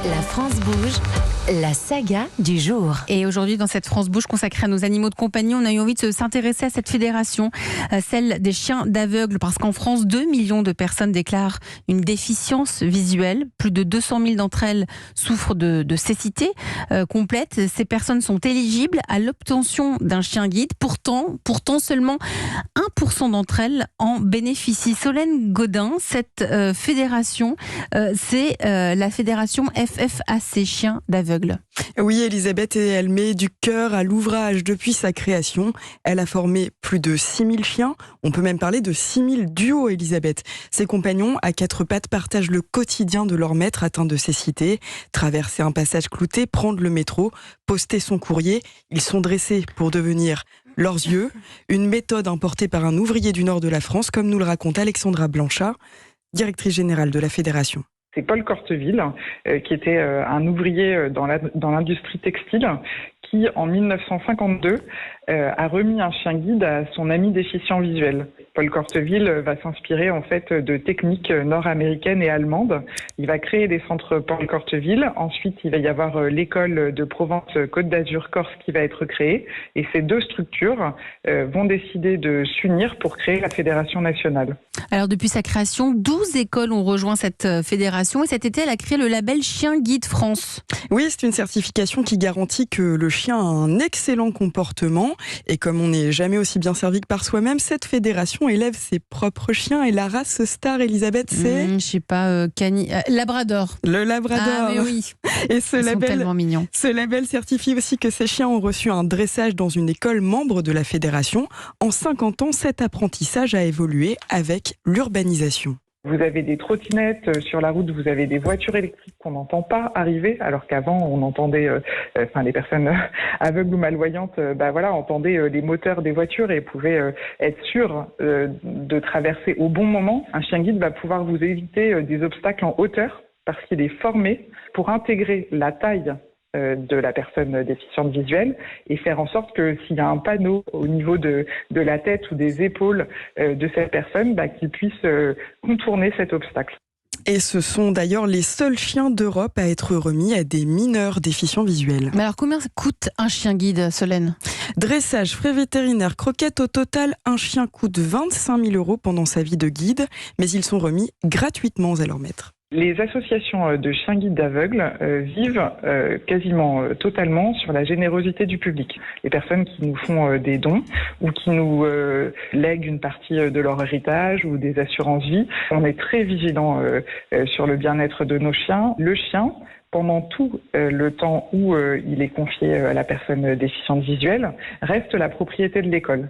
La France bouge, la saga du jour. Et aujourd'hui, dans cette France bouge consacrée à nos animaux de compagnie, on a eu envie de s'intéresser à cette fédération, celle des chiens d'aveugles, parce qu'en France, 2 millions de personnes déclarent une déficience visuelle. Plus de 200 000 d'entre elles souffrent de cécité complète. Ces personnes sont éligibles à l'obtention d'un chien guide. Pourtant, seulement 1% d'entre elles en bénéficient. Solène Godin, cette fédération, c'est la fédération FFAC, chiens d'aveugles. Oui, Elisabeth, et elle met du cœur à l'ouvrage depuis sa création. Elle a formé plus de 6000 chiens. On peut même parler de 6000 duos, Elisabeth. Ses compagnons à quatre pattes partagent le quotidien de leur maître atteint de cécité. Traverser un passage clouté, prendre le métro, poster son courrier. Ils sont dressés pour devenir leurs yeux. Une méthode importée par un ouvrier du nord de la France, comme nous le raconte Alexandra Blanchard, directrice générale de la fédération. C'est Paul Corteville, qui était un ouvrier dans l'industrie textile, qui, en 1952, a remis un chien guide à son ami déficient visuel. Paul Corteville va s'inspirer en fait de techniques nord-américaines et allemandes. Il va créer des centres Paul Corteville. Ensuite, il va y avoir l'école de Provence-Côte d'Azur-Corse qui va être créée. Et ces deux structures vont décider de s'unir pour créer la fédération nationale. Alors, depuis sa création, 12 écoles ont rejoint cette fédération. Et cet été, elle a créé le label Chien Guide France. Oui, c'est une certification qui garantit que le chien a un excellent comportement. Et comme on n'est jamais aussi bien servi que par soi-même, cette fédération élève ses propres chiens. Et la race star, Elisabeth, c'est je sais pas, Labrador. Le Labrador. Ah, mais oui. Et Ils sont tellement mignons. Ce label certifie aussi que ces chiens ont reçu un dressage dans une école membre de la fédération. En 50 ans, cet apprentissage a évolué avec l'urbanisation. Vous avez des trottinettes sur la route, vous avez des voitures électriques qu'on n'entend pas arriver, alors qu'avant on entendait, les personnes aveugles ou malvoyantes, entendaient les moteurs des voitures et pouvaient être sûres de traverser au bon moment. Un chien guide va pouvoir vous éviter des obstacles en hauteur parce qu'il est formé pour intégrer la taille de la personne déficiente visuelle et faire en sorte que s'il y a un panneau au niveau de la tête ou des épaules de cette personne, qu'il puisse contourner cet obstacle. Et ce sont d'ailleurs les seuls chiens d'Europe à être remis à des mineurs déficients visuels. Mais alors combien coûte un chien guide, Solène ? Dressage, frais vétérinaires, croquettes, au total, un chien coûte 25 000 € pendant sa vie de guide, mais ils sont remis gratuitement à leur maître. Les associations de chiens guides d'aveugles vivent quasiment totalement sur la générosité du public. Les personnes qui nous font des dons ou qui nous lèguent une partie de leur héritage ou des assurances vie, on est très vigilant sur le bien-être de nos chiens. Le chien, pendant tout le temps où il est confié à la personne déficiente visuelle, reste la propriété de l'école.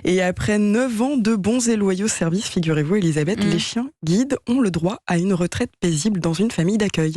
Et après 9 ans de bons et loyaux services, figurez-vous, Elisabeth, les chiens guides ont le droit à une retraite paisible dans une famille d'accueil.